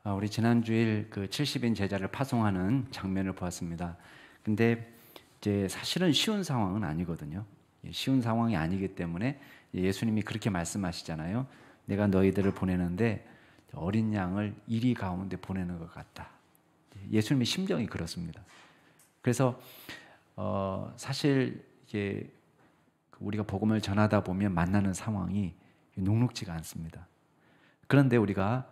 우리 지난주일 그 70인 제자를 파송하는 장면을 보았습니다. 근데 이제 사실은 쉬운 상황은 아니거든요. 쉬운 상황이 아니기 때문에 예수님이 그렇게 말씀하시잖아요. 내가 너희들을 보내는데 어린 양을 이리 가운데 보내는 것 같다. 예수님의 심정이 그렇습니다. 그래서 사실 이게 우리가 복음을 전하다 보면 만나는 상황이 녹록지가 않습니다. 그런데 우리가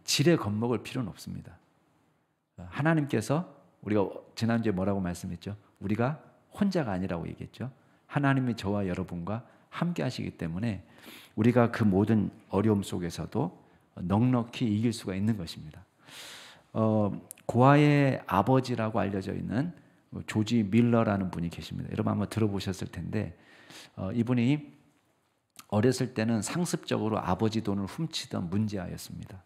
지레 겁먹을 필요는 없습니다. 하나님께서 우리가 지난주에 뭐라고 말씀했죠? 우리가 혼자가 아니라고 얘기했죠. 하나님이 저와 여러분과 함께 하시기 때문에 우리가 그 모든 어려움 속에서도 넉넉히 이길 수가 있는 것입니다. 고아의 아버지라고 알려져 있는 조지 밀러라는 분이 계십니다. 여러분 한번 들어보셨을 텐데 이분이 어렸을 때는 상습적으로 아버지 돈을 훔치던 문제아였습니다.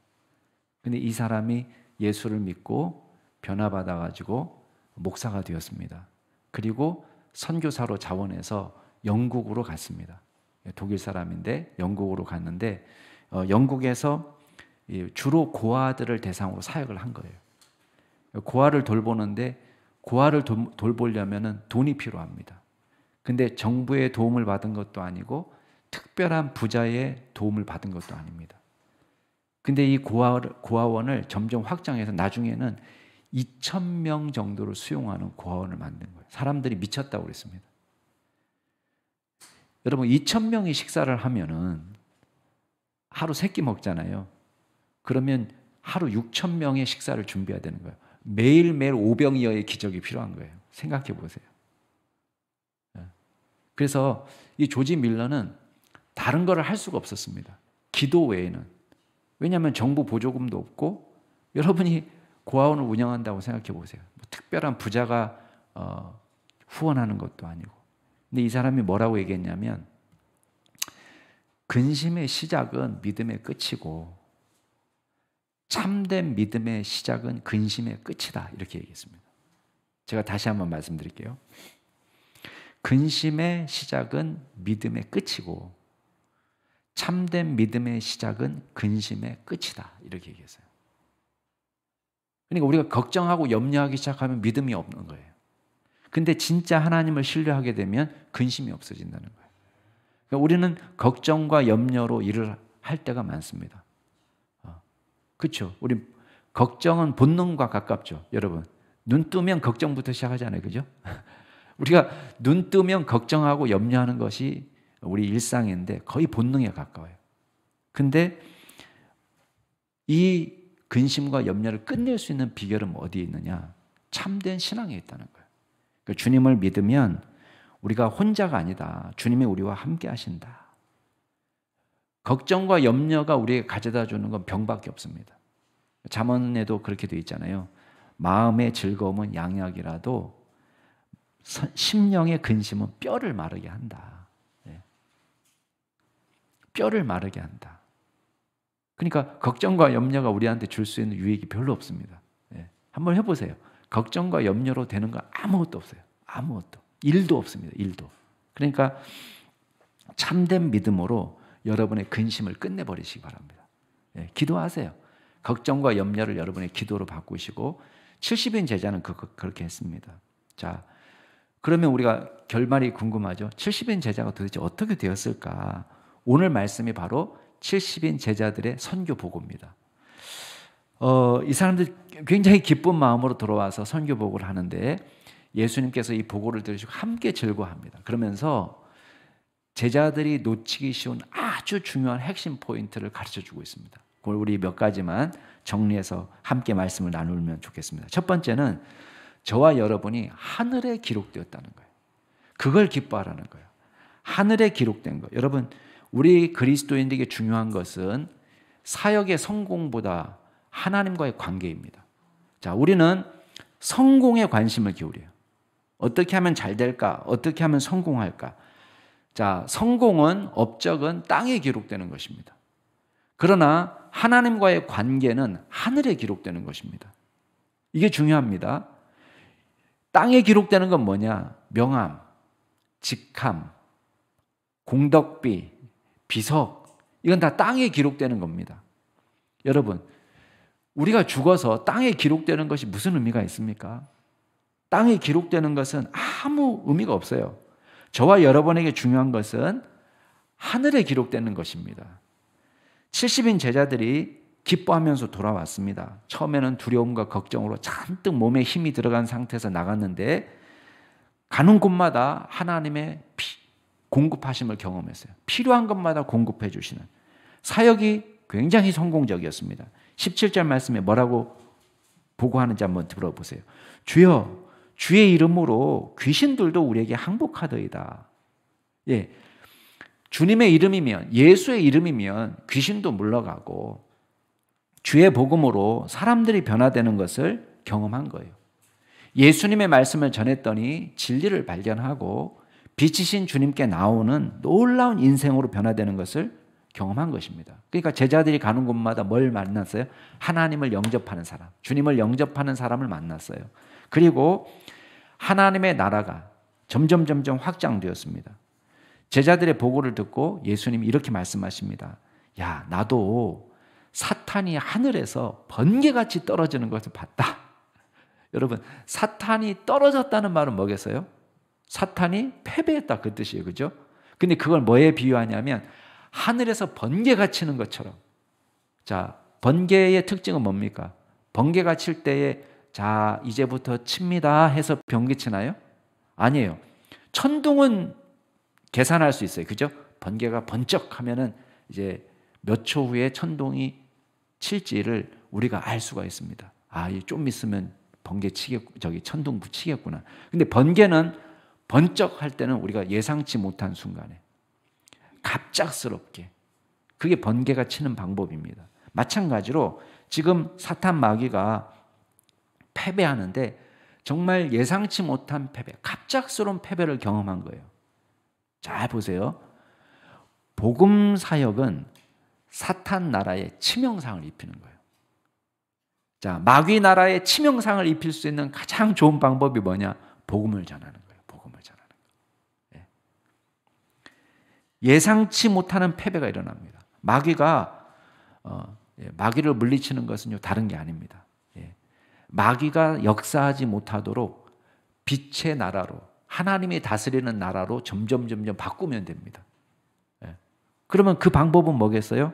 근데 이 사람이 예수를 믿고 변화받아가지고 목사가 되었습니다. 그리고 선교사로 자원해서 영국으로 갔습니다. 독일 사람인데 영국으로 갔는데 영국에서 주로 고아들을 대상으로 사역을 한 거예요. 고아를 돌보는데 고아를 돌보려면 돈이 필요합니다. 근데 정부의 도움을 받은 것도 아니고 특별한 부자의 도움을 받은 것도 아닙니다. 근데 이 고아원을 점점 확장해서 나중에는 2,000명 정도를 수용하는 고아원을 만든 거예요. 사람들이 미쳤다고 그랬습니다. 여러분 2,000명이 식사를 하면은 하루 3끼 먹잖아요. 그러면 하루 6,000명의 식사를 준비해야 되는 거예요. 매일매일 오병이어의 기적이 필요한 거예요. 생각해 보세요. 그래서 이 조지 밀러는 다른 거를 할 수가 없었습니다. 기도 외에는. 왜냐하면 정부 보조금도 없고 여러분이 고아원을 운영한다고 생각해 보세요. 특별한 부자가 후원하는 것도 아니고. 근데 이 사람이 뭐라고 얘기했냐면 근심의 시작은 믿음의 끝이고 참된 믿음의 시작은 근심의 끝이다. 이렇게 얘기했습니다. 제가 다시 한번 말씀드릴게요. 근심의 시작은 믿음의 끝이고 참된 믿음의 시작은 근심의 끝이다. 이렇게 얘기했어요. 그러니까 우리가 걱정하고 염려하기 시작하면 믿음이 없는 거예요. 근데 진짜 하나님을 신뢰하게 되면 근심이 없어진다는 거예요. 그러니까 우리는 걱정과 염려로 일을 할 때가 많습니다. 그렇죠? 우리 걱정은 본능과 가깝죠. 여러분 눈 뜨면 걱정부터 시작하잖아요. 그죠? 우리가 눈 뜨면 걱정하고 염려하는 것이 우리 일상인데 거의 본능에 가까워요. 근데 이 근심과 염려를 끝낼 수 있는 비결은 어디에 있느냐? 참된 신앙에 있다는 거예요. 그러니까 주님을 믿으면 우리가 혼자가 아니다. 주님이 우리와 함께 하신다. 걱정과 염려가 우리에게 가져다 주는 건 병밖에 없습니다. 잠언에도 그렇게 되어 있잖아요. 마음의 즐거움은 양약이라도 심령의 근심은 뼈를 마르게 한다. 뼈를 마르게 한다. 그러니까 걱정과 염려가 우리한테 줄 수 있는 유익이 별로 없습니다. 한번 해보세요. 걱정과 염려로 되는 거 아무것도 없어요. 아무것도. 일도 없습니다. 일도. 그러니까 참된 믿음으로 여러분의 근심을 끝내버리시기 바랍니다. 기도하세요. 걱정과 염려를 여러분의 기도로 바꾸시고 70인 제자는 그렇게 했습니다. 자, 그러면 우리가 결말이 궁금하죠. 70인 제자가 도대체 어떻게 되었을까? 오늘 말씀이 바로 70인 제자들의 선교 보고입니다. 이 사람들 굉장히 기쁜 마음으로 돌아와서 선교 보고를 하는데 예수님께서 이 보고를 들으시고 함께 즐거워합니다. 그러면서 제자들이 놓치기 쉬운 아주 중요한 핵심 포인트를 가르쳐주고 있습니다. 그걸 우리 몇 가지만 정리해서 함께 말씀을 나누면 좋겠습니다. 첫 번째는 저와 여러분이 하늘에 기록되었다는 거예요. 그걸 기뻐하라는 거예요. 하늘에 기록된 거. 여러분 우리 그리스도인들에게 중요한 것은 사역의 성공보다 하나님과의 관계입니다. 자, 우리는 성공에 관심을 기울여요. 어떻게 하면 잘 될까? 어떻게 하면 성공할까? 자, 성공은 업적은 땅에 기록되는 것입니다. 그러나 하나님과의 관계는 하늘에 기록되는 것입니다. 이게 중요합니다. 땅에 기록되는 건 뭐냐? 명함, 직함, 공덕비, 비석, 이건 다 땅에 기록되는 겁니다. 여러분, 우리가 죽어서 땅에 기록되는 것이 무슨 의미가 있습니까? 땅에 기록되는 것은 아무 의미가 없어요. 저와 여러분에게 중요한 것은 하늘에 기록되는 것입니다. 70인 제자들이 기뻐하면서 돌아왔습니다. 처음에는 두려움과 걱정으로 잔뜩 몸에 힘이 들어간 상태에서 나갔는데 가는 곳마다 하나님의 공급하심을 경험했어요. 필요한 것마다 공급해 주시는 사역이 굉장히 성공적이었습니다. 17절 말씀에 뭐라고 보고하는지 한번 들어보세요. 주여, 주의 이름으로 귀신들도 우리에게 항복하더이다. 예, 주님의 이름이면, 예수의 이름이면 귀신도 물러가고 주의 복음으로 사람들이 변화되는 것을 경험한 거예요. 예수님의 말씀을 전했더니 진리를 발견하고 빛이신 주님께 나오는 놀라운 인생으로 변화되는 것을 경험한 것입니다. 그러니까 제자들이 가는 곳마다 뭘 만났어요? 하나님을 영접하는 사람, 주님을 영접하는 사람을 만났어요. 그리고 하나님의 나라가 점점 확장되었습니다. 제자들의 보고를 듣고 예수님이 이렇게 말씀하십니다. 야, 나도 사탄이 하늘에서 번개같이 떨어지는 것을 봤다. 여러분, 사탄이 떨어졌다는 말은 뭐겠어요? 사탄이 패배했다, 그 뜻이에요. 그죠? 근데 그걸 뭐에 비유하냐면 하늘에서 번개가 치는 것처럼. 자, 번개의 특징은 뭡니까? 번개가 칠 때에 자, 이제부터 칩니다 해서 번개 치나요? 아니에요. 천둥은 계산할 수 있어요. 그죠? 번개가 번쩍 하면은 이제 몇 초 후에 천둥이 칠지를 우리가 알 수가 있습니다. 아, 좀 있으면 번개 천둥 치겠구나. 근데 번개는 번쩍 할 때는 우리가 예상치 못한 순간에 갑작스럽게, 그게 번개가 치는 방법입니다. 마찬가지로 지금 사탄 마귀가 패배하는데 정말 예상치 못한 패배, 갑작스러운 패배를 경험한 거예요. 잘 보세요. 복음 사역은 사탄 나라에 치명상을 입히는 거예요. 자, 마귀 나라에 치명상을 입힐 수 있는 가장 좋은 방법이 뭐냐? 복음을 전하는 거예요. 복음을 전하는 거예요. 예상치 못하는 패배가 일어납니다. 마귀를 물리치는 것은요, 다른 게 아닙니다. 마귀가 역사하지 못하도록 빛의 나라로, 하나님이 다스리는 나라로 점점 바꾸면 됩니다. 그러면 그 방법은 뭐겠어요?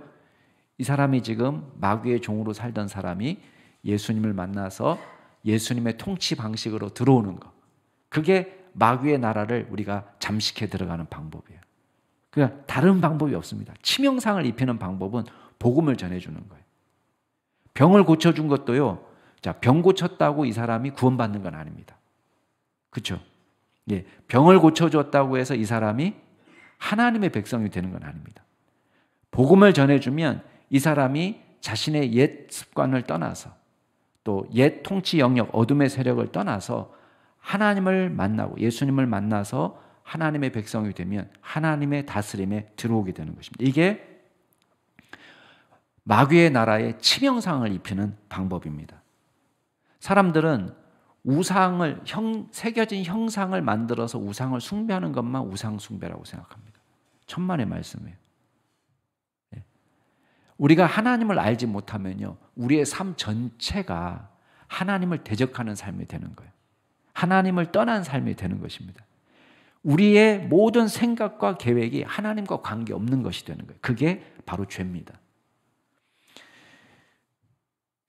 이 사람이 지금 마귀의 종으로 살던 사람이 예수님을 만나서 예수님의 통치 방식으로 들어오는 것. 그게 마귀의 나라를 우리가 잠식해 들어가는 방법이에요. 그러니까 다른 방법이 없습니다. 치명상을 입히는 방법은 복음을 전해주는 거예요. 병을 고쳐준 것도요. 자, 병 고쳤다고 이 사람이 구원받는 건 아닙니다. 그렇죠? 예, 병을 고쳐줬다고 해서 이 사람이 하나님의 백성이 되는 건 아닙니다. 복음을 전해주면 이 사람이 자신의 옛 습관을 떠나서 또 옛 통치 영역, 어둠의 세력을 떠나서 하나님을 만나고 예수님을 만나서 하나님의 백성이 되면 하나님의 다스림에 들어오게 되는 것입니다. 이게 마귀의 나라에 치명상을 입히는 방법입니다. 사람들은 우상을, 새겨진 형상을 만들어서 우상을 숭배하는 것만 우상 숭배라고 생각합니다. 천만의 말씀이에요. 우리가 하나님을 알지 못하면요, 우리의 삶 전체가 하나님을 대적하는 삶이 되는 거예요. 하나님을 떠난 삶이 되는 것입니다. 우리의 모든 생각과 계획이 하나님과 관계없는 것이 되는 거예요. 그게 바로 죄입니다.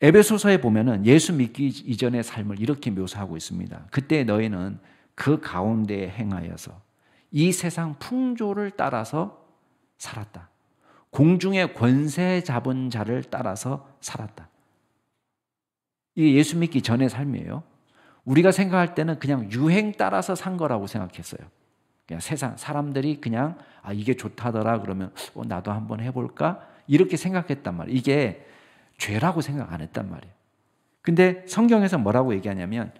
에베소서에 보면은 예수 믿기 이전의 삶을 이렇게 묘사하고 있습니다. 그때 너희는 그 가운데에 행하여서 이 세상 풍조를 따라서 살았다. 공중의 권세 잡은 자를 따라서 살았다. 이게 예수 믿기 전의 삶이에요. 우리가 생각할 때는 그냥 유행 따라서 산 거라고 생각했어요. 그냥 세상 사람들이 그냥 이게 좋다더라 그러면 나도 한번 해볼까 이렇게 생각했단 말이에요. 이게 죄라고 생각 안 했단 말이에요. 근데 성경에서 뭐라고 얘기하냐면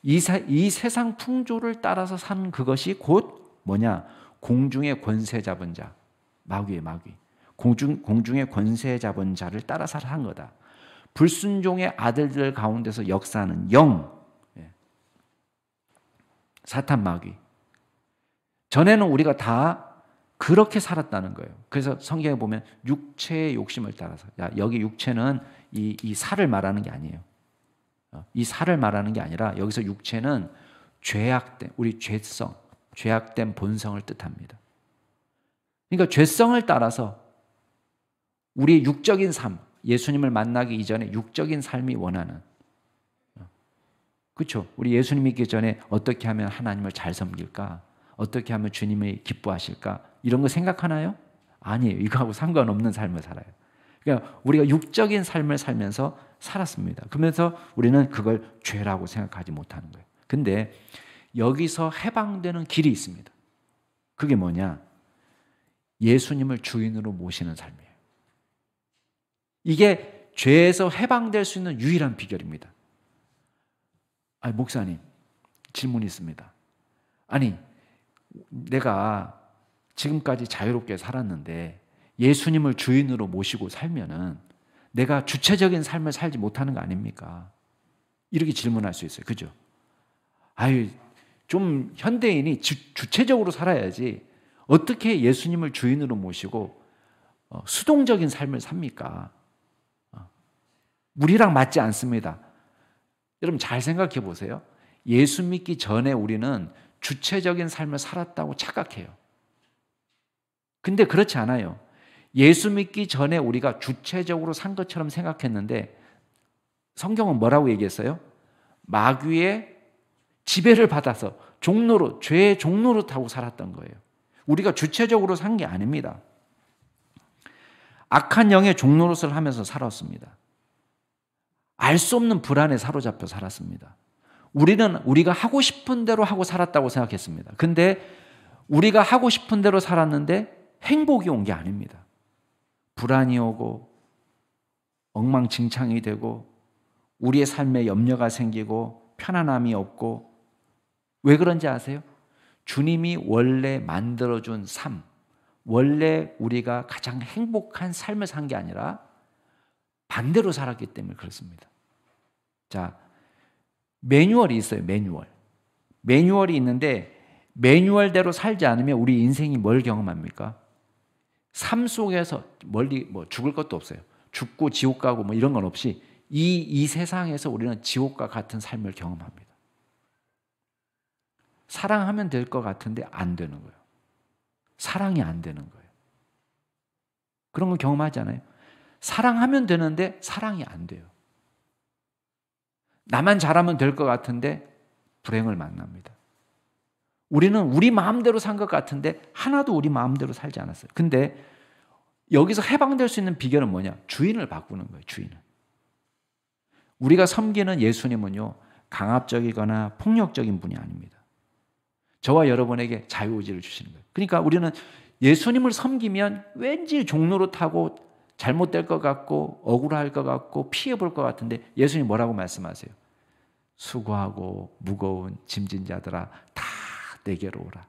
이 세상 풍조를 따라서 산 그것이 곧 뭐냐? 공중의 권세 잡은 자, 마귀의 마귀. 공중의 권세 잡은 자를 따라서 산 거다. 불순종의 아들들 가운데서 역사하는 영, 사탄 마귀. 전에는 우리가 다 그렇게 살았다는 거예요. 그래서 성경에 보면 육체의 욕심을 따라서, 야, 여기 육체는 이 살을 말하는 게 아니에요. 이 살을 말하는 게 아니라 여기서 육체는 죄악된 우리 죄성, 죄악된 본성을 뜻합니다. 그러니까 죄성을 따라서 우리의 육적인 삶, 예수님을 만나기 이전에 육적인 삶이 원하는, 그렇죠? 우리 예수님 믿기 전에 어떻게 하면 하나님을 잘 섬길까? 어떻게 하면 주님이 기뻐하실까? 이런 거 생각하나요? 아니에요. 이거하고 상관없는 삶을 살아요. 그러니까 우리가 육적인 삶을 살면서 살았습니다. 그러면서 우리는 그걸 죄라고 생각하지 못하는 거예요. 근데 여기서 해방되는 길이 있습니다. 그게 뭐냐? 예수님을 주인으로 모시는 삶이에요. 이게 죄에서 해방될 수 있는 유일한 비결입니다. 아니, 목사님, 질문이 있습니다. 아니, 내가 지금까지 자유롭게 살았는데 예수님을 주인으로 모시고 살면은 내가 주체적인 삶을 살지 못하는 거 아닙니까? 이렇게 질문할 수 있어요. 그죠? 아유, 좀 현대인이 주체적으로 살아야지 어떻게 예수님을 주인으로 모시고 수동적인 삶을 삽니까? 우리랑 맞지 않습니다. 여러분 잘 생각해 보세요. 예수 믿기 전에 우리는 주체적인 삶을 살았다고 착각해요. 근데 그렇지 않아요. 예수 믿기 전에 우리가 주체적으로 산 것처럼 생각했는데 성경은 뭐라고 얘기했어요? 마귀의 지배를 받아서 종로로, 죄의 종로로 타고 살았던 거예요. 우리가 주체적으로 산 게 아닙니다. 악한 영의 종노릇을 하면서 살았습니다. 알 수 없는 불안에 사로잡혀 살았습니다. 우리는 우리가 하고 싶은 대로 하고 살았다고 생각했습니다. 근데 우리가 하고 싶은 대로 살았는데 행복이 온 게 아닙니다. 불안이 오고 엉망진창이 되고 우리의 삶에 염려가 생기고 편안함이 없고, 왜 그런지 아세요? 주님이 원래 만들어준 삶, 원래 우리가 가장 행복한 삶을 산 게 아니라 반대로 살았기 때문에 그렇습니다. 자, 매뉴얼이 있어요. 매뉴얼이 있는데 매뉴얼대로 살지 않으면 우리 인생이 뭘 경험합니까? 삶 속에서 멀리 죽을 것도 없어요. 죽고 지옥 가고 이런 건 없이 이 세상에서 우리는 지옥과 같은 삶을 경험합니다. 사랑하면 될 것 같은데 안 되는 거예요. 사랑이 안 되는 거예요. 그런 거 경험하지 않아요? 사랑하면 되는데 사랑이 안 돼요. 나만 잘하면 될 것 같은데 불행을 만납니다. 우리는 우리 마음대로 산 것 같은데 하나도 우리 마음대로 살지 않았어요. 근데 여기서 해방될 수 있는 비결은 뭐냐? 주인을 바꾸는 거예요. 주인을. 우리가 섬기는 예수님은요, 강압적이거나 폭력적인 분이 아닙니다. 저와 여러분에게 자유의지를 주시는 거예요. 그러니까 우리는 예수님을 섬기면 왠지 종로로 타고 잘못될 것 같고 억울할 것 같고 피해볼 것 같은데 예수님 뭐라고 말씀하세요? 수고하고 무거운 짐진 자들아 다 내게로 오라.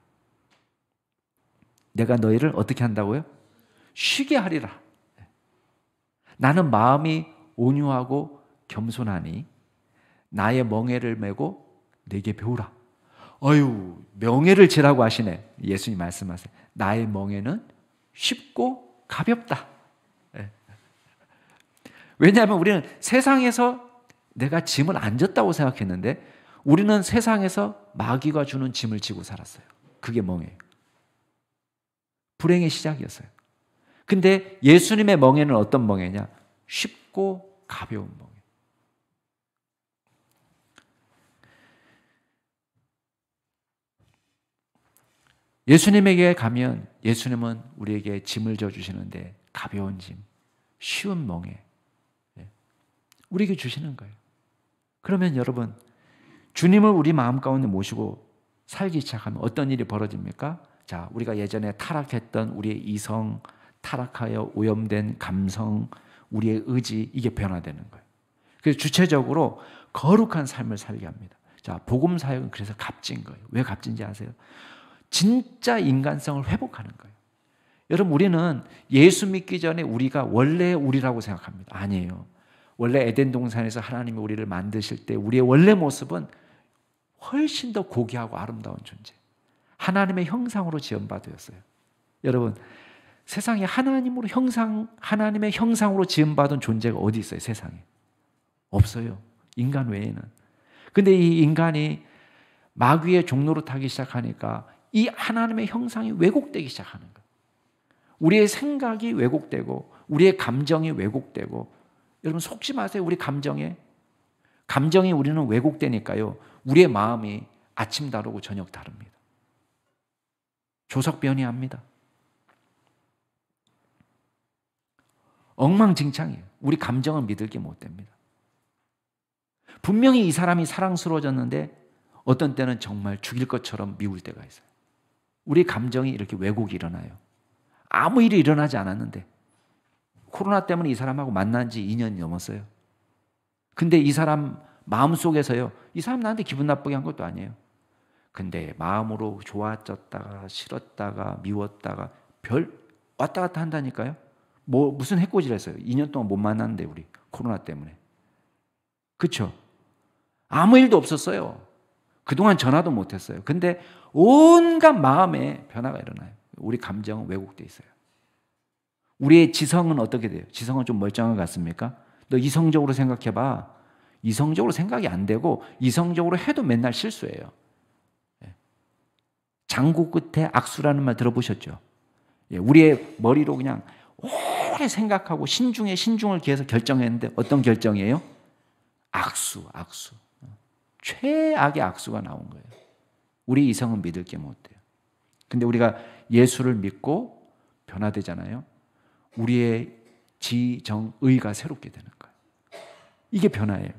내가 너희를 어떻게 한다고요? 쉬게 하리라. 나는 마음이 온유하고 겸손하니 나의 멍에를 메고 내게 배우라. 어휴, 명예를 지라고 하시네. 예수님 말씀하세요. 나의 멍에는 쉽고 가볍다. 왜냐하면 우리는 세상에서 내가 짐을 안 졌다고 생각했는데 우리는 세상에서 마귀가 주는 짐을 지고 살았어요. 그게 멍에예요. 불행의 시작이었어요. 근데 예수님의 멍에는 어떤 멍에냐? 쉽고 가벼운 멍에. 예수님에게 가면 예수님은 우리에게 짐을 져주시는데 가벼운 짐, 쉬운 멍에 우리에게 주시는 거예요. 그러면 여러분, 주님을 우리 마음 가운데 모시고 살기 시작하면 어떤 일이 벌어집니까? 자, 우리가 예전에 타락했던 우리의 이성, 타락하여 오염된 감성, 우리의 의지, 이게 변화되는 거예요. 그래서 주체적으로 거룩한 삶을 살게 합니다. 자, 복음 사역은 그래서 값진 거예요. 왜 값진지 아세요? 진짜 인간성을 회복하는 거예요. 여러분, 우리는 예수 믿기 전에 우리가 원래 우리라고 생각합니다. 아니에요. 원래 에덴 동산에서 하나님이 우리를 만드실 때 우리의 원래 모습은 훨씬 더 고귀하고 아름다운 존재, 하나님의 형상으로 지음받았어요. 여러분, 세상에 하나님의 형상으로 지음받은 존재가 어디 있어요? 세상에. 없어요. 인간 외에는. 근데 이 인간이 마귀의 종로로 타기 시작하니까 이 하나님의 형상이 왜곡되기 시작하는 거예요. 우리의 생각이 왜곡되고 우리의 감정이 왜곡되고, 여러분 속지 마세요. 우리 감정이 우리는 왜곡되니까요. 우리의 마음이 아침 다르고 저녁 다릅니다. 조석변이합니다. 엉망진창이에요. 우리 감정은 믿을 게 못 됩니다. 분명히 이 사람이 사랑스러워졌는데 어떤 때는 정말 죽일 것처럼 미울 때가 있어요. 우리 감정이 이렇게 왜곡이 일어나요. 아무 일이 일어나지 않았는데 코로나 때문에 이 사람하고 만난 지 2년이 넘었어요. 근데 이 사람 마음속에서요, 이 사람 나한테 기분 나쁘게 한 것도 아니에요. 근데 마음으로 좋아졌다가 싫었다가 미웠다가 왔다 갔다 한다니까요. 무슨 해코지를 했어요. 2년 동안 못 만났는데 우리 코로나 때문에. 그렇죠? 아무 일도 없었어요. 그동안 전화도 못했어요. 근데 온갖 마음에 변화가 일어나요. 우리 감정은 왜곡되어 있어요. 우리의 지성은 어떻게 돼요? 지성은 좀 멀쩡한 것 같습니까? 너 이성적으로 생각해봐. 이성적으로 생각이 안 되고 이성적으로 해도 맨날 실수예요. 장구 끝에 악수라는 말 들어보셨죠? 우리의 머리로 그냥 오래 생각하고 신중에 신중을 기해서 결정했는데 어떤 결정이에요? 악수. 최악의 악수가 나온 거예요. 우리 이성은 믿을 게 못 돼요. 근데 우리가 예수를 믿고 변화되잖아요. 우리의 지정의가 새롭게 되는 거예요. 이게 변화예요.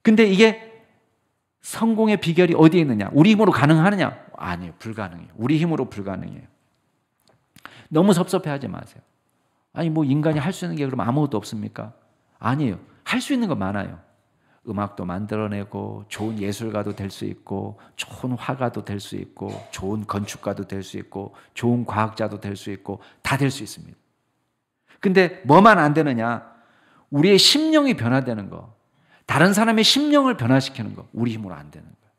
근데 이게 성공의 비결이 어디에 있느냐? 우리 힘으로 가능하느냐? 아니에요. 불가능해요. 우리 힘으로 불가능해요. 너무 섭섭해하지 마세요. 아니 뭐 인간이 할 수 있는 게 그럼 아무것도 없습니까? 아니에요. 할 수 있는 거 많아요. 음악도 만들어내고 좋은 예술가도 될 수 있고 좋은 화가도 될 수 있고 좋은 건축가도 될 수 있고 좋은 과학자도 될 수 있고 다 될 수 있습니다. 근데 뭐만 안 되느냐? 우리의 심령이 변화되는 거, 다른 사람의 심령을 변화시키는 거, 우리 힘으로 안 되는 거예요.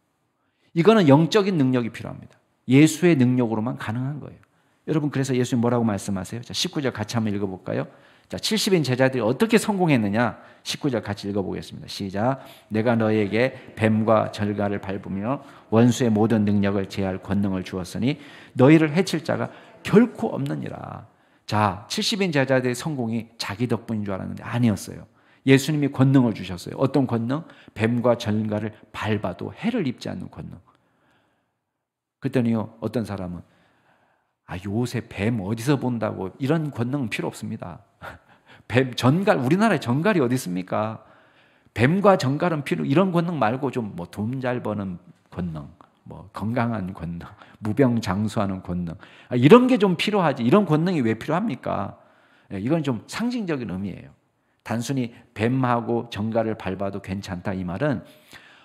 이거는 영적인 능력이 필요합니다. 예수의 능력으로만 가능한 거예요. 여러분 그래서 예수님 뭐라고 말씀하세요? 자, 19절 같이 한번 읽어볼까요? 자, 70인 제자들이 어떻게 성공했느냐? 19절 같이 읽어보겠습니다. 시작. 내가 너에게 뱀과 절갈을 밟으며 원수의 모든 능력을 제할 권능을 주었으니 너희를 해칠 자가 결코 없느니라. 자, 70인 제자들의 성공이 자기 덕분인 줄 알았는데 아니었어요. 예수님이 권능을 주셨어요. 어떤 권능? 뱀과 절갈을 밟아도 해를 입지 않는 권능. 그랬더니요, 어떤 사람은 요새 뱀 어디서 본다고, 이런 권능은 필요 없습니다. 뱀, 전갈, 우리나라에 전갈이 어디 있습니까? 뱀과 전갈은 이런 권능 말고 좀 뭐 돈 잘 버는 권능, 뭐 건강한 권능, 무병장수하는 권능, 이런 게 좀 필요하지. 이런 권능이 왜 필요합니까? 이건 좀 상징적인 의미예요. 단순히 뱀하고 전갈을 밟아도 괜찮다 이 말은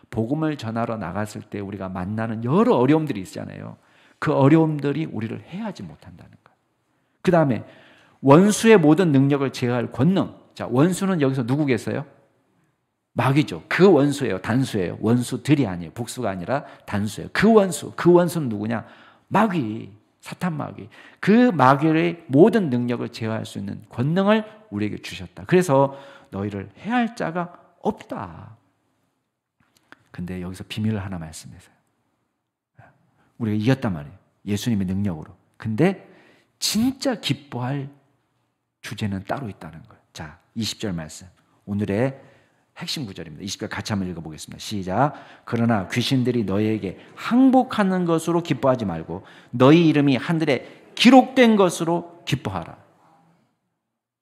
복음을 전하러 나갔을 때 우리가 만나는 여러 어려움들이 있잖아요. 그 어려움들이 우리를 해하지 못한다는 거예요. 그 다음에 원수의 모든 능력을 제어할 권능. 자, 원수는 여기서 누구겠어요? 마귀죠. 그 원수예요. 단수예요. 원수들이 아니에요. 복수가 아니라 단수예요. 그 원수는 누구냐? 마귀, 사탄 마귀. 그 마귀의 모든 능력을 제어할 수 있는 권능을 우리에게 주셨다. 그래서 너희를 해할 자가 없다. 근데 여기서 비밀을 하나 말씀하세요. 우리가 이겼단 말이에요. 예수님의 능력으로. 근데 진짜 기뻐할 주제는 따로 있다는 거예요. 자, 20절 말씀. 오늘의 핵심 구절입니다. 20절 같이 한번 읽어보겠습니다. 시작. 그러나 귀신들이 너희에게 항복하는 것으로 기뻐하지 말고 너희 이름이 하늘에 기록된 것으로 기뻐하라.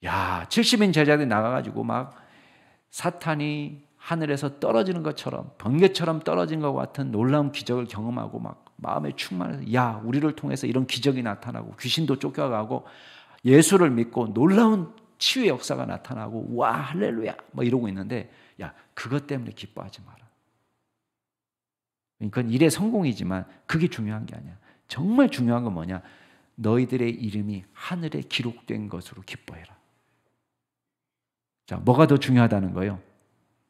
야, 70인 제자들이 나가가지고 막 사탄이 하늘에서 떨어지는 것처럼 번개처럼 떨어진 것 같은 놀라운 기적을 경험하고 막 마음에 충만해서 야, 우리를 통해서 이런 기적이 나타나고 귀신도 쫓겨가고 예수를 믿고 놀라운 치유의 역사가 나타나고 와, 할렐루야 뭐 이러고 있는데 야, 그것 때문에 기뻐하지 마라. 그러니까 일의 성공이지만 그게 중요한 게 아니야. 정말 중요한 건 뭐냐? 너희들의 이름이 하늘에 기록된 것으로 기뻐해라. 자, 뭐가 더 중요하다는 거예요?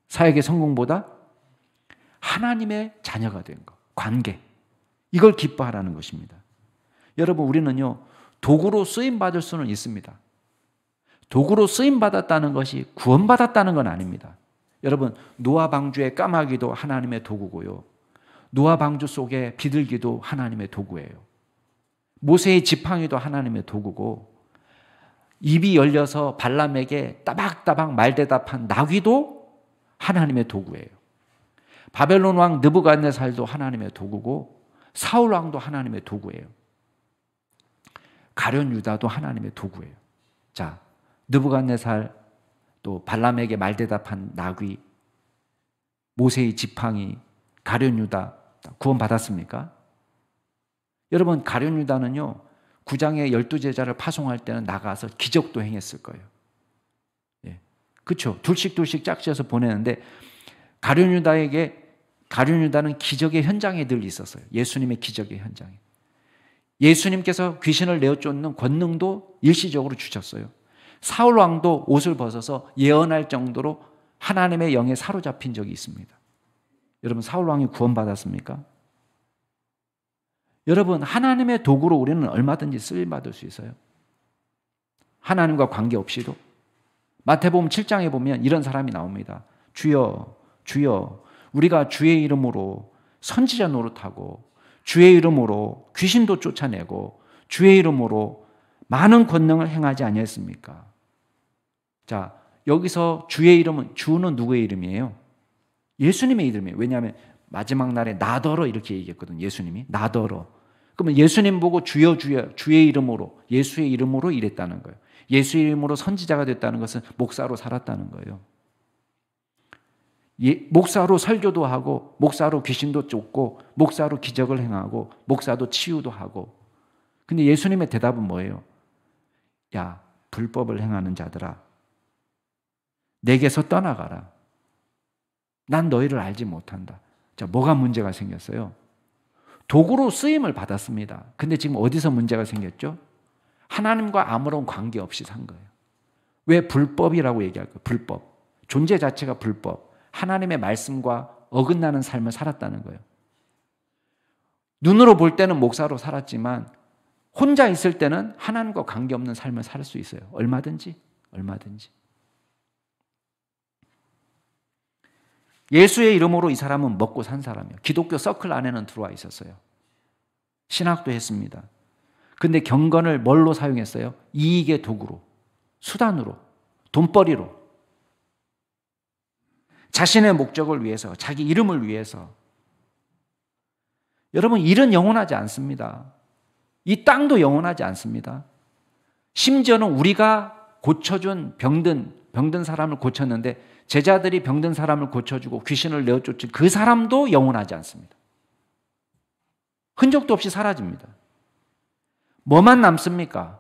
사역의 성공보다 하나님의 자녀가 된 것, 관계. 이걸 기뻐하라는 것입니다. 여러분, 우리는요, 도구로 쓰임받을 수는 있습니다. 도구로 쓰임받았다는 것이 구원받았다는 건 아닙니다. 여러분, 노아 방주의 까마귀도 하나님의 도구고요. 노아 방주 속의 비둘기도 하나님의 도구예요. 모세의 지팡이도 하나님의 도구고, 입이 열려서 발람에게 따박따박 말대답한 나귀도 하나님의 도구예요. 바벨론 왕 느부갓네살도 하나님의 도구고, 사울 왕도 하나님의 도구예요. 가룟 유다도 하나님의 도구예요. 자, 느부갓네살, 또 발람에게 말대답한 나귀, 모세의 지팡이, 가룟 유다 구원받았습니까? 여러분, 가룟 유다는요, 9장의 12제자를 파송할 때는 나가서 기적도 행했을 거예요. 예. 그렇죠. 둘씩 짝지어서 보내는데, 가룟 유다는 기적의 현장에 늘 있었어요. 예수님의 기적의 현장에. 예수님께서 귀신을 내어쫓는 권능도 일시적으로 주셨어요. 사울 왕도 옷을 벗어서 예언할 정도로 하나님의 영에 사로잡힌 적이 있습니다. 여러분, 사울 왕이 구원받았습니까? 여러분, 하나님의 도구로 우리는 얼마든지 쓰임받을 수 있어요. 하나님과 관계없이도. 마태복음 7장에 보면 이런 사람이 나옵니다. 주여, 주여, 우리가 주의 이름으로 선지자 노릇하고 주의 이름으로 귀신도 쫓아내고 주의 이름으로 많은 권능을 행하지 아니했습니까? 자, 여기서 주의 이름은, 주는 누구의 이름이에요? 예수님의 이름이에요. 왜냐하면 마지막 날에 나더러 이렇게 얘기했거든요. 예수님이 나더러. 그러면 예수님 보고 주여 주여, 주의 이름으로, 예수의 이름으로 이랬다는 거예요. 예수의 이름으로 선지자가 됐다는 것은 목사로 살았다는 거예요. 목사로 설교도 하고, 목사로 귀신도 쫓고, 목사로 기적을 행하고, 목사도 치유도 하고. 근데 예수님의 대답은 뭐예요? 야, 불법을 행하는 자들아, 내게서 떠나가라. 난 너희를 알지 못한다. 자, 뭐가 문제가 생겼어요? 도구로 쓰임을 받았습니다. 근데 지금 어디서 문제가 생겼죠? 하나님과 아무런 관계없이 산 거예요. 왜 불법이라고 얘기할까요? 불법. 존재 자체가 불법. 하나님의 말씀과 어긋나는 삶을 살았다는 거예요. 눈으로 볼 때는 목사로 살았지만 혼자 있을 때는 하나님과 관계없는 삶을 살 수 있어요. 얼마든지. 예수의 이름으로 이 사람은 먹고 산 사람이에요. 기독교 서클 안에는 들어와 있었어요. 신학도 했습니다. 근데 경건을 뭘로 사용했어요? 이익의 도구로, 수단으로, 돈벌이로. 자신의 목적을 위해서, 자기 이름을 위해서. 여러분, 일은 영원하지 않습니다. 이 땅도 영원하지 않습니다. 심지어는 우리가 고쳐준 병든 사람을 고쳤는데, 제자들이 병든 사람을 고쳐주고 귀신을 내어쫓은 그 사람도 영원하지 않습니다. 흔적도 없이 사라집니다. 뭐만 남습니까?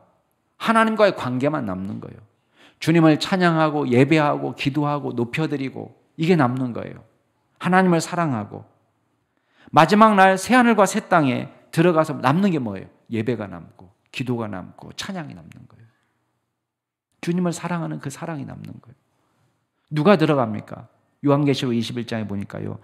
하나님과의 관계만 남는 거예요. 주님을 찬양하고 예배하고 기도하고 높여드리고, 이게 남는 거예요. 하나님을 사랑하고. 마지막 날 새하늘과 새 땅에 들어가서 남는 게 뭐예요? 예배가 남고 기도가 남고 찬양이 남는 거예요. 주님을 사랑하는 그 사랑이 남는 거예요. 누가 들어갑니까? 요한계시록 21장에 보니까요,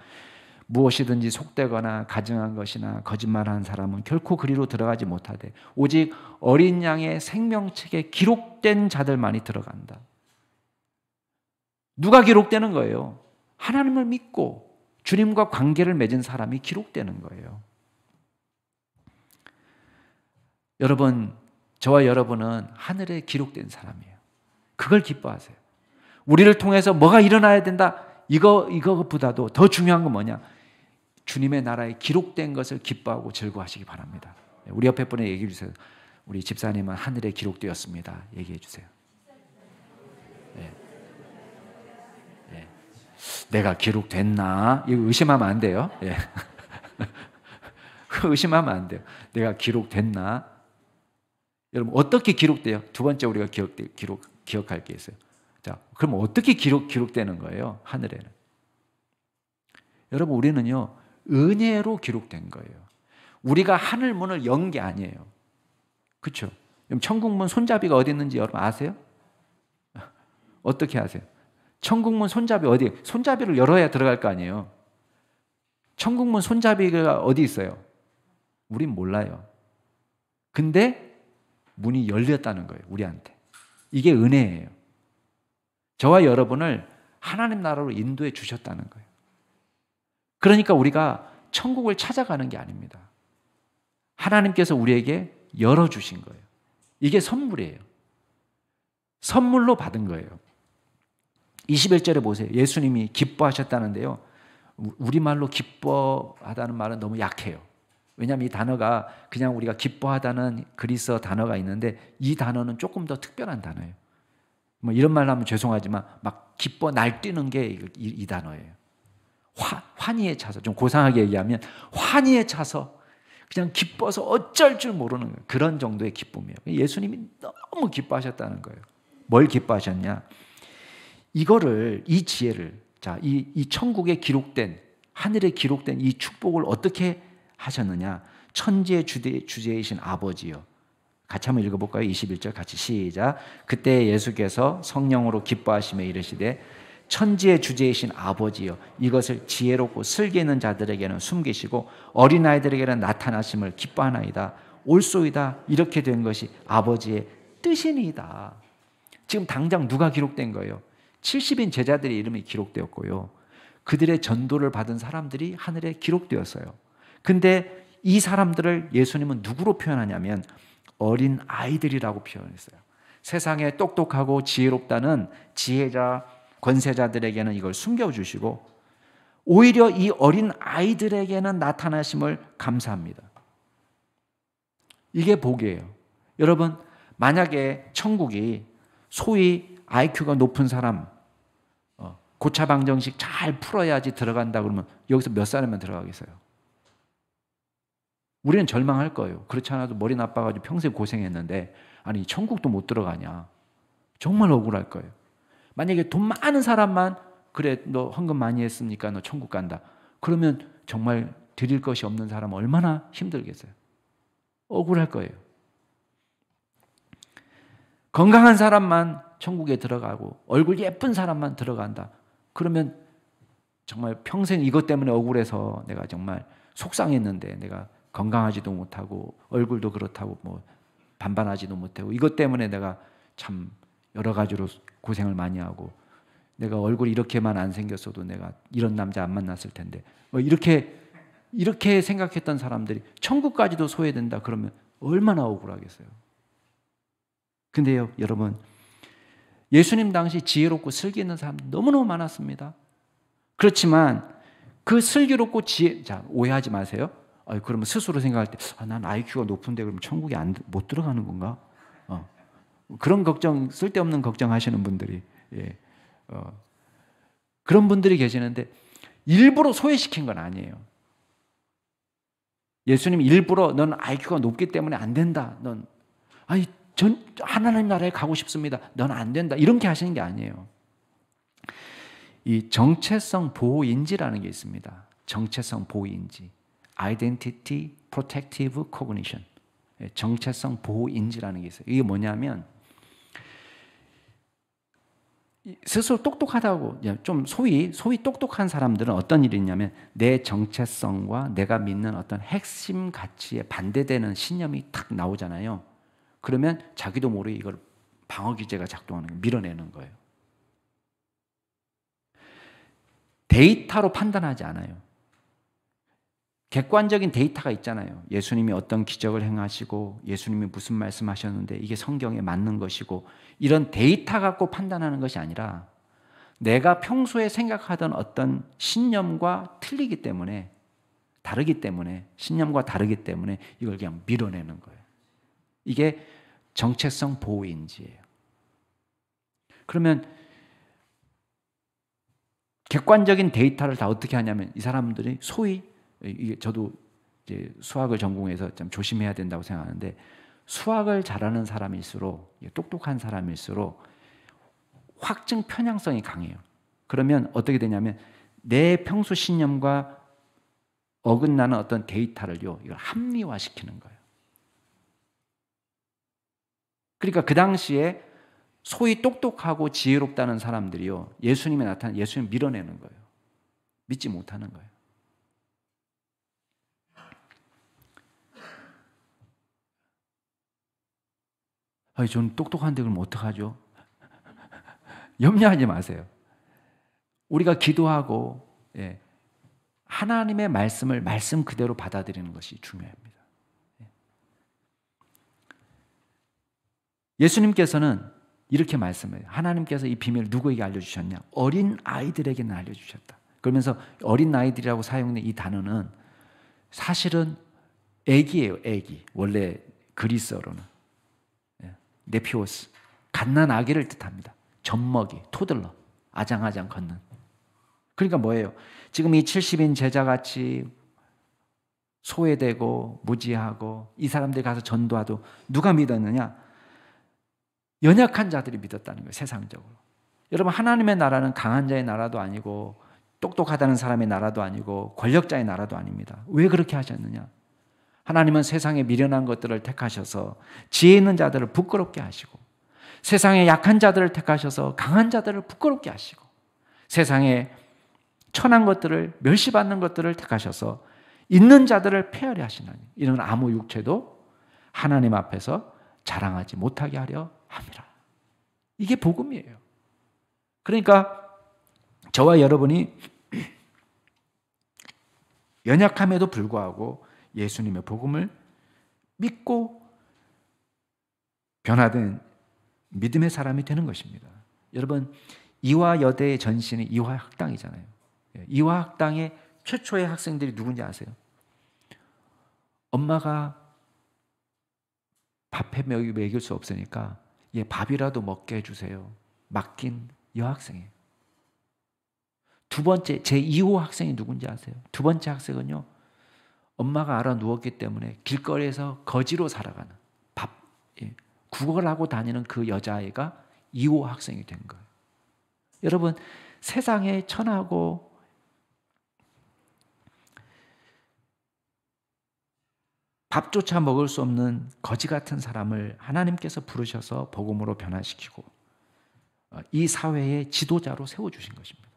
무엇이든지 속되거나 가증한 것이나 거짓말하는 사람은 결코 그리로 들어가지 못하되 오직 어린 양의 생명책에 기록된 자들만이 들어간다. 누가 기록되는 거예요? 하나님을 믿고 주님과 관계를 맺은 사람이 기록되는 거예요. 여러분, 저와 여러분은 하늘에 기록된 사람이에요. 그걸 기뻐하세요. 우리를 통해서 뭐가 일어나야 된다, 이거보다도 더 중요한 건 뭐냐? 주님의 나라에 기록된 것을 기뻐하고 즐거워하시기 바랍니다. 우리 옆에 분에 얘기해 주세요. 우리 집사님은 하늘에 기록되었습니다. 얘기해 주세요. 네. 네. 내가 기록됐나? 이거 의심하면 안 돼요. 네. 의심하면 안 돼요. 내가 기록됐나? 여러분, 어떻게 기록돼요? 두 번째 우리가 기억할 게 있어요. 자, 그럼 어떻게 기록되는 거예요? 하늘에는. 여러분, 우리는요, 은혜로 기록된 거예요. 우리가 하늘 문을 연 게 아니에요. 그렇죠? 천국문 손잡이가 어디 있는지 여러분 아세요? 어떻게 아세요? 천국문 손잡이 어디? 손잡이를 열어야 들어갈 거 아니에요. 천국문 손잡이가 어디 있어요? 우린 몰라요. 근데 문이 열렸다는 거예요. 우리한테. 이게 은혜예요. 저와 여러분을 하나님 나라로 인도해 주셨다는 거예요. 그러니까 우리가 천국을 찾아가는 게 아닙니다. 하나님께서 우리에게 열어주신 거예요. 이게 선물이에요. 선물로 받은 거예요. 21절에 보세요. 예수님이 기뻐하셨다는데요. 우리말로 기뻐하다는 말은 너무 약해요. 왜냐하면 이 단어가 그냥 우리가 기뻐하다는 그리스어 단어가 있는데 이 단어는 조금 더 특별한 단어예요. 뭐 이런 말 하면 죄송하지만 막 기뻐 날뛰는 게 이 단어예요. 환희에 차서, 좀 고상하게 얘기하면 환희에 차서 그냥 기뻐서 어쩔 줄 모르는 거예요. 그런 정도의 기쁨이에요. 예수님이 너무 기뻐하셨다는 거예요. 뭘 기뻐하셨냐? 이거를, 이 지혜를, 자, 이 천국에 기록된, 하늘에 기록된 이 축복을 어떻게 하셨느냐? 천지의 주제이신 아버지요. 같이 한번 읽어볼까요? 21절 같이 시작. 그때 예수께서 성령으로 기뻐하시며 이르시되 천지의 주제이신 아버지여, 이것을 지혜롭고 슬기 있는 자들에게는 숨기시고 어린아이들에게는 나타나심을 기뻐하나이다. 옳소이다. 이렇게 된 것이 아버지의 뜻이니이다. 지금 당장 누가 기록된 거예요? 70인 제자들의 이름이 기록되었고요. 그들의 전도를 받은 사람들이 하늘에 기록되었어요. 근데 이 사람들을 예수님은 누구로 표현하냐면 어린 아이들이라고 표현했어요. 세상에 똑똑하고 지혜롭다는 지혜자, 권세자들에게는 이걸 숨겨주시고 오히려 이 어린 아이들에게는 나타나심을 감사합니다. 이게 복이에요. 여러분, 만약에 천국이 소위 IQ가 높은 사람, 고차방정식 잘 풀어야지 들어간다 그러면 여기서 몇 사람만 들어가겠어요? 우리는 절망할 거예요. 그렇지 않아도 머리 나빠가지고 평생 고생했는데 아니 천국도 못 들어가냐. 정말 억울할 거예요. 만약에 돈 많은 사람만 그래 너 헌금 많이 했으니까 너 천국 간다. 그러면 정말 드릴 것이 없는 사람은 얼마나 힘들겠어요. 억울할 거예요. 건강한 사람만 천국에 들어가고 얼굴 예쁜 사람만 들어간다. 그러면 정말 평생 이것 때문에 억울해서 내가 정말 속상했는데 내가 건강하지도 못하고 얼굴도 그렇다고 뭐 반반하지도 못하고 이것 때문에 내가 참 여러 가지로 고생을 많이 하고 내가 얼굴이 이렇게만 안 생겼어도 내가 이런 남자 안 만났을 텐데 뭐 이렇게 생각했던 사람들이 천국까지도 소외된다 그러면 얼마나 억울하겠어요. 근데요 여러분, 예수님 당시 지혜롭고 슬기 있는 사람 너무너무 많았습니다. 그렇지만 그 슬기롭고 자 오해하지 마세요. 그러면 스스로 생각할 때 난 IQ가 높은데 그러면 천국에 못 들어가는 건가? 그런 걱정, 쓸데없는 걱정하시는 분들이 그런 분들이 계시는데 일부러 소외시킨 건 아니에요. 예수님 일부러 넌 IQ가 높기 때문에 안 된다. 전 하나님 나라에 가고 싶습니다. 넌 안 된다. 이렇게 하시는 게 아니에요. 이 정체성 보호인지라는 게 있습니다. 정체성 보호인지. Identity Protective Cognition. 정체성 보호인지라는 게 있어요. 이게 뭐냐면 스스로 똑똑하다고 좀 소위 똑똑한 사람들은 어떤 일이 있냐면 내 정체성과 내가 믿는 어떤 핵심 가치에 반대되는 신념이 탁 나오잖아요. 그러면 자기도 모르게 이걸 방어 기제가 작동하는 거예요. 밀어내는 거예요. 데이터로 판단하지 않아요. 객관적인 데이터가 있잖아요. 예수님이 어떤 기적을 행하시고 예수님이 무슨 말씀하셨는데 이게 성경에 맞는 것이고 이런 데이터 갖고 판단하는 것이 아니라 내가 평소에 생각하던 어떤 신념과 틀리기 때문에 신념과 다르기 때문에 이걸 그냥 밀어내는 거예요. 이게 정체성 보호인지예요. 그러면 객관적인 데이터를 다 어떻게 하냐면 이 사람들이 소위 저도 이제 수학을 전공해서 좀 조심해야 된다고 생각하는데 수학을 잘하는 사람일수록 똑똑한 사람일수록 확증 편향성이 강해요. 그러면 어떻게 되냐면 내 평소 신념과 어긋나는 어떤 데이터를요 이걸 합리화시키는 거예요. 그러니까 그 당시에 소위 똑똑하고 지혜롭다는 사람들이요 예수님이 나타난 예수님 밀어내는 거예요. 믿지 못하는 거예요. 저는 똑똑한데 그럼 어떡하죠? 염려하지 마세요. 우리가 기도하고 하나님의 말씀을 말씀 그대로 받아들이는 것이 중요합니다. 예수님께서는 이렇게 말씀해요. 하나님께서 이 비밀을 누구에게 알려주셨냐? 어린 아이들에게는 알려주셨다. 그러면서 어린 아이들이라고 사용된 이 단어는 사실은 애기예요. 애기. 원래 그리스어로는 네피오스, 갓난 아기를 뜻합니다. 젖먹이, 토들러, 아장아장 걷는. 그러니까 뭐예요? 지금 이 70인 제자같이 소외되고 무지하고 이 사람들이 가서 전도하도 누가 믿었느냐? 연약한 자들이 믿었다는 거예요. 세상적으로. 여러분, 하나님의 나라는 강한 자의 나라도 아니고 똑똑하다는 사람의 나라도 아니고 권력자의 나라도 아닙니다. 왜 그렇게 하셨느냐? 하나님은 세상에 미련한 것들을 택하셔서 지혜 있는 자들을 부끄럽게 하시고, 세상에 약한 자들을 택하셔서 강한 자들을 부끄럽게 하시고, 세상에 천한 것들을 멸시받는 것들을 택하셔서 있는 자들을 폐하려 하시나니 이는 아무 육체도 하나님 앞에서 자랑하지 못하게 하려 함이라. 이게 복음이에요. 그러니까 저와 여러분이 연약함에도 불구하고 예수님의 복음을 믿고 변화된 믿음의 사람이 되는 것입니다. 여러분, 이화여대의 전신이 이화학당이잖아요. 이화학당의 최초의 학생들이 누군지 아세요? 엄마가 밥해 먹일 수 없으니까 밥이라도 먹게 해주세요. 맡긴 여학생이에요. 두 번째, 제2호 학생이 누군지 아세요? 두 번째 학생은요, 엄마가 알아 누웠기 때문에 길거리에서 거지로 살아가는 국어를 하고 다니는 그 여자아이가 2호 학생이 된 거예요. 여러분, 세상에 천하고 밥조차 먹을 수 없는 거지 같은 사람을 하나님께서 부르셔서 복음으로 변화시키고 이 사회의 지도자로 세워주신 것입니다.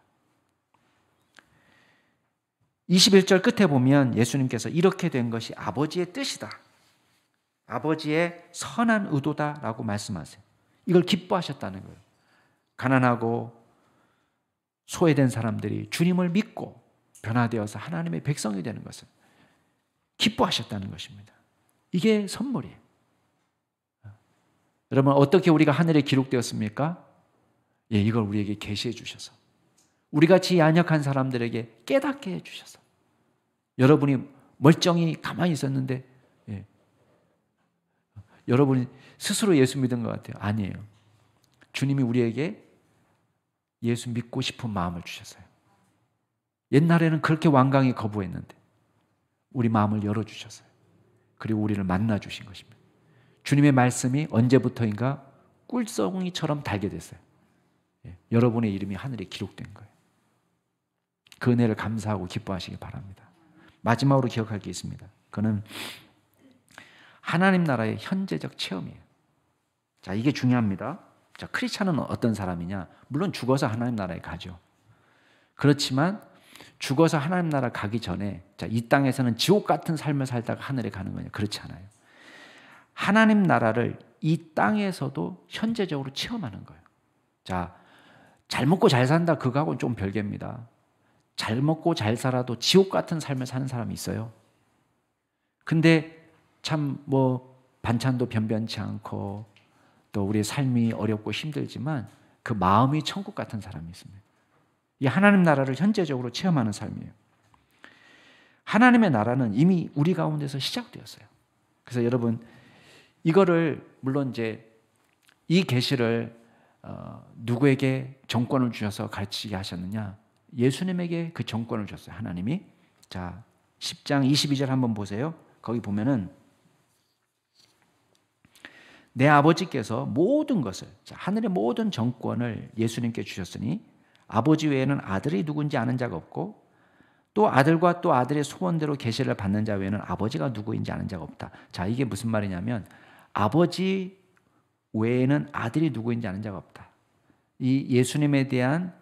21절 끝에 보면 예수님께서 이렇게 된 것이 아버지의 뜻이다, 아버지의 선한 의도다라고 말씀하세요. 이걸 기뻐하셨다는 거예요. 가난하고 소외된 사람들이 주님을 믿고 변화되어서 하나님의 백성이 되는 것을 기뻐하셨다는 것입니다. 이게 선물이에요. 여러분, 어떻게 우리가 하늘에 기록되었습니까? 이걸 우리에게 계시해 주셔서, 우리같이 연약한 사람들에게 깨닫게 해 주셔서, 여러분이 멀쩡히 가만히 있었는데 여러분이 스스로 예수 믿은 것 같아요. 아니에요. 주님이 우리에게 예수 믿고 싶은 마음을 주셨어요. 옛날에는 그렇게 완강히 거부했는데 우리 마음을 열어주셨어요. 그리고 우리를 만나주신 것입니다. 주님의 말씀이 언제부터인가 꿀송이처럼 달게 됐어요. 여러분의 이름이 하늘에 기록된 거예요. 그 은혜를 감사하고 기뻐하시기 바랍니다. 마지막으로 기억할 게 있습니다. 그는 하나님 나라의 현재적 체험이에요. 자, 이게 중요합니다. 자, 크리스찬은 어떤 사람이냐? 물론 죽어서 하나님 나라에 가죠. 그렇지만 죽어서 하나님 나라 가기 전에, 자, 이 땅에서는 지옥 같은 삶을 살다가 하늘에 가는 거냐? 그렇지 않아요. 하나님 나라를 이 땅에서도 현재적으로 체험하는 거예요. 자, 잘 먹고 잘 산다, 그거하고는 좀 별개입니다. 잘 먹고 잘 살아도 지옥 같은 삶을 사는 사람이 있어요. 근데 참 반찬도 변변치 않고 또 우리의 삶이 어렵고 힘들지만 그 마음이 천국 같은 사람이 있습니다. 이 하나님 나라를 현재적으로 체험하는 삶이에요. 하나님의 나라는 이미 우리 가운데서 시작되었어요. 그래서 여러분, 이거를 물론 이제 이 계시를 누구에게 정권을 주셔서 가르치게 하셨느냐? 예수님에게 그 정권을 줬어요. 하나님이. 자, 10장 22절 한번 보세요. 거기 보면은 내 아버지께서 모든 것을, 하늘의 모든 정권을 예수님께 주셨으니 아버지 외에는 아들이 누군지 아는 자가 없고 또 아들과 또 아들의 소원대로 계시를 받는 자 외에는 아버지가 누구인지 아는 자가 없다. 자, 이게 무슨 말이냐면 아버지 외에는 아들이 누구인지 아는 자가 없다. 이 예수님에 대한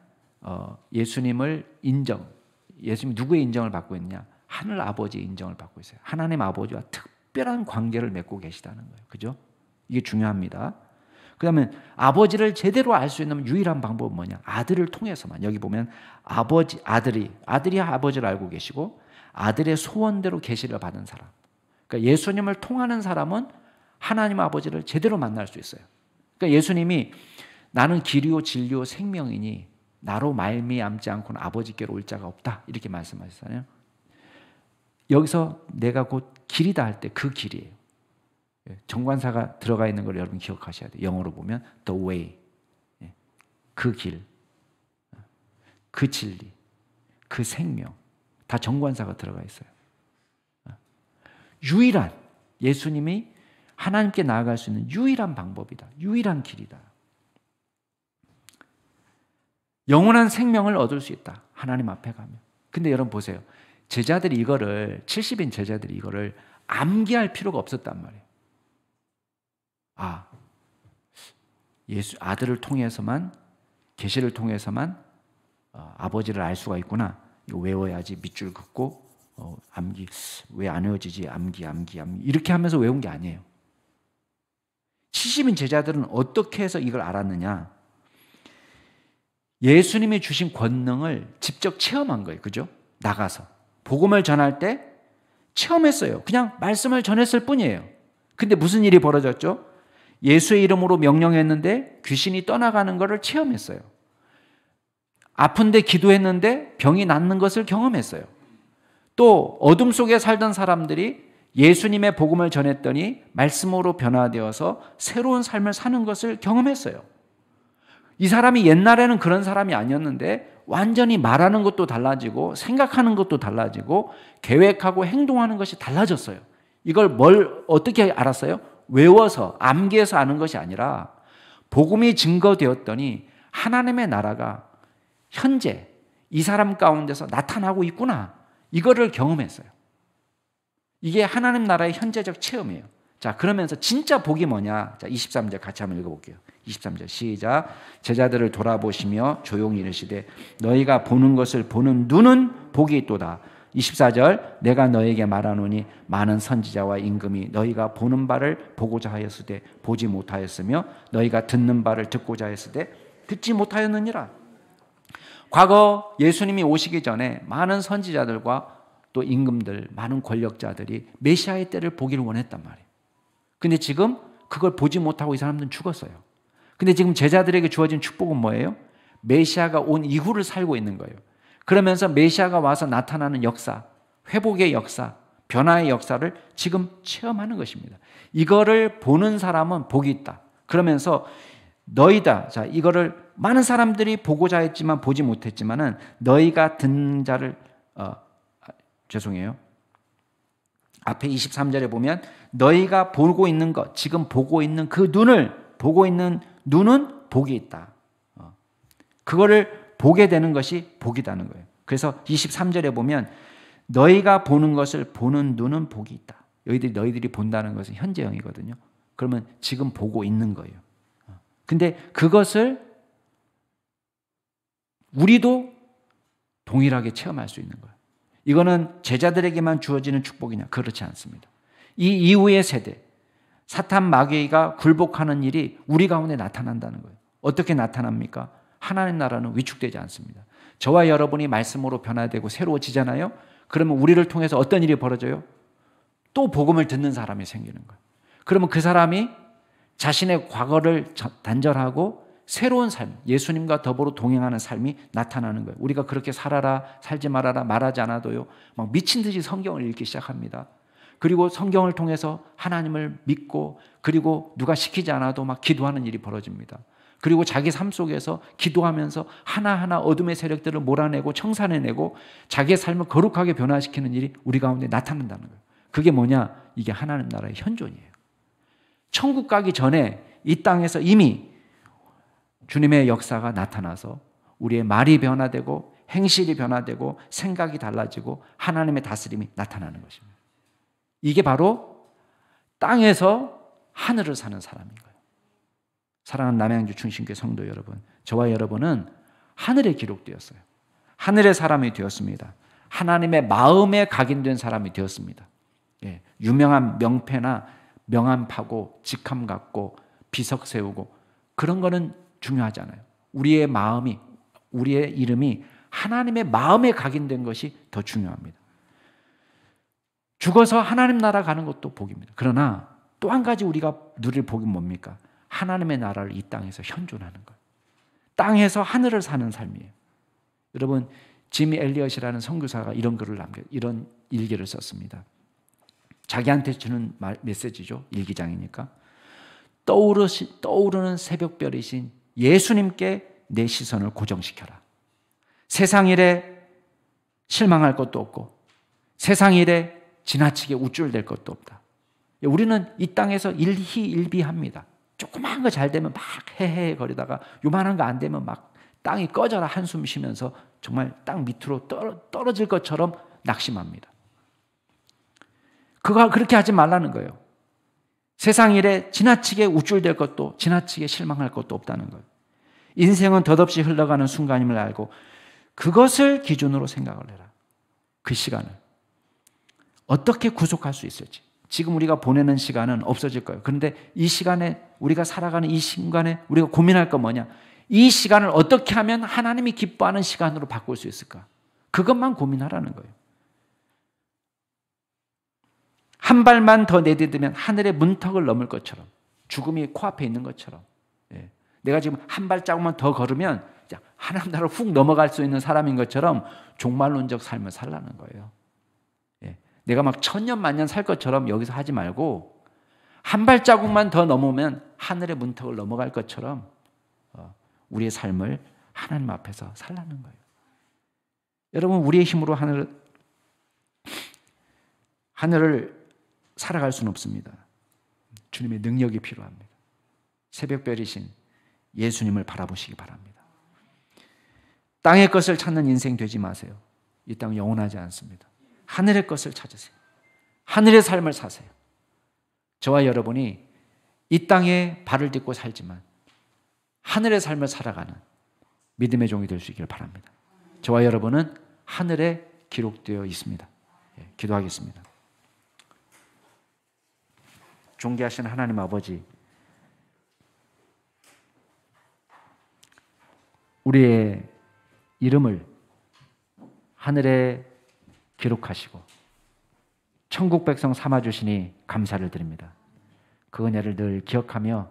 예수님을 예수님 누구의 인정을 받고 있느냐? 하늘 아버지의 인정을 받고 있어요. 하나님 아버지와 특별한 관계를 맺고 계시다는 거예요. 그죠? 이게 중요합니다. 그다음에 아버지를 제대로 알 수 있는 유일한 방법은 뭐냐? 아들을 통해서만. 여기 보면 아들이 아버지를 알고 계시고 아들의 소원대로 계시를 받은 사람. 그러니까 예수님을 통하는 사람은 하나님 아버지를 제대로 만날 수 있어요. 그러니까 예수님이 나는 길이요 진리요 생명이니 나로 말미암지 않고는 아버지께로 올 자가 없다 이렇게 말씀하셨잖아요. 여기서 내가 곧 길이다 할 때 그 길이에요. 정관사가 들어가 있는 걸 여러분 기억하셔야 돼요. 영어로 보면 the way, 그 길, 그 진리, 그 생명 다 정관사가 들어가 있어요. 유일한 예수님이 하나님께 나아갈 수 있는 유일한 방법이다. 유일한 길이다. 영원한 생명을 얻을 수 있다. 하나님 앞에 가면. 근데 여러분 보세요. 70인 제자들이 이거를 암기할 필요가 없었단 말이에요. 예수 아들을 통해서만 계시를 통해서만 아버지를 알 수가 있구나. 이거 외워야지 밑줄 긋고 암기 왜 안 외워지지? 암기 이렇게 하면서 외운 게 아니에요. 70인 제자들은 어떻게 해서 이걸 알았느냐? 예수님이 주신 권능을 직접 체험한 거예요. 그죠? 나가서 복음을 전할 때 체험했어요. 그냥 말씀을 전했을 뿐이에요. 근데 무슨 일이 벌어졌죠? 예수의 이름으로 명령했는데 귀신이 떠나가는 것을 체험했어요. 아픈데 기도했는데 병이 낫는 것을 경험했어요. 또 어둠 속에 살던 사람들이 예수님의 복음을 전했더니 말씀으로 변화되어서 새로운 삶을 사는 것을 경험했어요. 이 사람이 옛날에는 그런 사람이 아니었는데 완전히 말하는 것도 달라지고 생각하는 것도 달라지고 계획하고 행동하는 것이 달라졌어요. 이걸 어떻게 알았어요? 외워서 암기해서 아는 것이 아니라 복음이 증거되었더니 하나님의 나라가 현재 이 사람 가운데서 나타나고 있구나. 이거를 경험했어요. 이게 하나님 나라의 현재적 체험이에요. 자, 그러면서 진짜 복이 뭐냐? 자, 23절 같이 한번 읽어볼게요. 23절 시작. 제자들을 돌아보시며 조용히 이르시되 너희가 보는 것을 보는 눈은 복이 있도다. 24절 내가 너에게 말하노니 많은 선지자와 임금이 너희가 보는 바를 보고자 하였으되 보지 못하였으며 너희가 듣는 바를 듣고자 하였으되 듣지 못하였느니라. 과거 예수님이 오시기 전에 많은 선지자들과 또 임금들, 많은 권력자들이 메시아의 때를 보기를 원했단 말이에요. 근데 지금 그걸 보지 못하고 이 사람들은 죽었어요. 근데 지금 제자들에게 주어진 축복은 뭐예요? 메시아가 온 이후를 살고 있는 거예요. 그러면서 메시아가 와서 나타나는 역사, 회복의 역사, 변화의 역사를 지금 체험하는 것입니다. 이거를 보는 사람은 복이 있다. 그러면서 너희다. 자, 이거를 많은 사람들이 보고자 했지만 보지 못했지만은 너희가 듣는 자를 죄송해요. 앞에 23절에 보면 너희가 보고 있는 것, 지금 보고 있는 그 보고 있는 눈은 복이 있다. 그거를 보게 되는 것이 복이라는 거예요. 그래서 23절에 보면 너희가 보는 것을 보는 눈은 복이 있다. 너희들이 본다는 것은 현재형이거든요. 그러면 지금 보고 있는 거예요. 근데 그것을 우리도 동일하게 체험할 수 있는 거예요. 이거는 제자들에게만 주어지는 축복이냐? 그렇지 않습니다. 이 이후의 세대, 사탄 마귀가 굴복하는 일이 우리 가운데 나타난다는 거예요. 어떻게 나타납니까? 하나님 나라는 위축되지 않습니다. 저와 여러분이 말씀으로 변화되고 새로워지잖아요. 그러면 우리를 통해서 어떤 일이 벌어져요? 또 복음을 듣는 사람이 생기는 거예요. 그러면 그 사람이 자신의 과거를 단절하고 새로운 삶, 예수님과 더불어 동행하는 삶이 나타나는 거예요. 우리가 그렇게 살아라, 살지 말아라, 말하지 않아도요. 막 미친 듯이 성경을 읽기 시작합니다. 그리고 성경을 통해서 하나님을 믿고 그리고 누가 시키지 않아도 막 기도하는 일이 벌어집니다. 그리고 자기 삶 속에서 기도하면서 하나하나 어둠의 세력들을 몰아내고 청산해내고 자기의 삶을 거룩하게 변화시키는 일이 우리 가운데 나타난다는 거예요. 그게 뭐냐? 이게 하나님 나라의 현존이에요. 천국 가기 전에 이 땅에서 이미 주님의 역사가 나타나서 우리의 말이 변화되고 행실이 변화되고 생각이 달라지고 하나님의 다스림이 나타나는 것입니다. 이게 바로 땅에서 하늘을 사는 사람인 거예요. 사랑하는 남양주 충신교회 성도 여러분, 저와 여러분은 하늘에 기록되었어요. 하늘의 사람이 되었습니다. 하나님의 마음에 각인된 사람이 되었습니다. 유명한 명패나 명함 파고 직함 갖고 비석 세우고 그런 거는 중요하지 않아요. 우리의 마음이, 우리의 이름이 하나님의 마음에 각인된 것이 더 중요합니다. 죽어서 하나님 나라 가는 것도 복입니다. 그러나 또 한 가지 우리가 누릴 복이 뭡니까? 하나님의 나라를 이 땅에서 현존하는 거예요. 땅에서 하늘을 사는 삶이에요. 여러분, 짐 엘리엇이라는 선교사가 이런 일기를 썼습니다. 자기한테 주는 메시지죠. 일기장이니까. 떠오르는 새벽별이신 예수님께 내 시선을 고정시켜라. 세상 일에 실망할 것도 없고 세상 일에 지나치게 우쭐댈 것도 없다. 우리는 이 땅에서 일희일비합니다. 조그마한 거 잘 되면 막 헤헤 거리다가 요만한 거 안 되면 막 땅이 꺼져라 한숨 쉬면서 정말 땅 밑으로 떨어질 것처럼 낙심합니다. 그렇게 하지 말라는 거예요. 세상 일에 지나치게 우쭐댈 것도 지나치게 실망할 것도 없다는 거예요. 인생은 덧없이 흘러가는 순간임을 알고 그것을 기준으로 생각을 해라. 그 시간을 어떻게 구속할 수 있을지. 지금 우리가 보내는 시간은 없어질 거예요. 그런데 이 시간에 우리가 살아가는 이 순간에 우리가 고민할 건 뭐냐? 이 시간을 어떻게 하면 하나님이 기뻐하는 시간으로 바꿀 수 있을까? 그것만 고민하라는 거예요. 한 발만 더 내디디면 하늘의 문턱을 넘을 것처럼, 죽음이 코앞에 있는 것처럼, 내가 지금 한 발자국만 더 걸으면 하나님 나라로 훅 넘어갈 수 있는 사람인 것처럼 종말론적 삶을 살라는 거예요. 내가 막 천년 만년 살 것처럼 여기서 하지 말고 한 발자국만 더 넘으면 하늘의 문턱을 넘어갈 것처럼 우리의 삶을 하나님 앞에서 살라는 거예요. 여러분, 우리의 힘으로 하늘을 살아갈 수는 없습니다. 주님의 능력이 필요합니다. 새벽별이신 예수님을 바라보시기 바랍니다. 땅의 것을 찾는 인생 되지 마세요. 이 땅은 영원하지 않습니다. 하늘의 것을 찾으세요. 하늘의 삶을 사세요. 저와 여러분이 이 땅에 발을 딛고 살지만 하늘의 삶을 살아가는 믿음의 종이 될 수 있기를 바랍니다. 저와 여러분은 하늘에 기록되어 있습니다. 기도하겠습니다. 존귀하신 하나님 아버지, 우리의 이름을 하늘에 기록하시고 천국 백성 삼아주시니 감사를 드립니다. 그 은혜를 늘 기억하며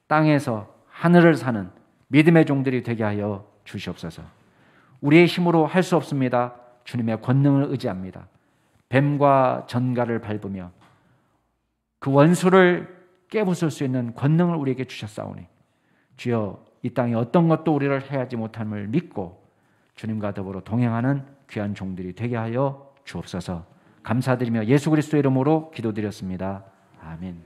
땅에서 하늘을 사는 믿음의 종들이 되게 하여 주시옵소서. 우리의 힘으로 할 수 없습니다. 주님의 권능을 의지합니다. 뱀과 전갈을 밟으며 그 원수를 깨부술 수 있는 권능을 우리에게 주셨사오니 주여, 이 땅에 어떤 것도 우리를 해하지 못함을 믿고 주님과 더불어 동행하는 귀한 종들이 되게 하여 주옵소서. 감사드리며 예수 그리스도의 이름으로 기도드렸습니다. 아멘.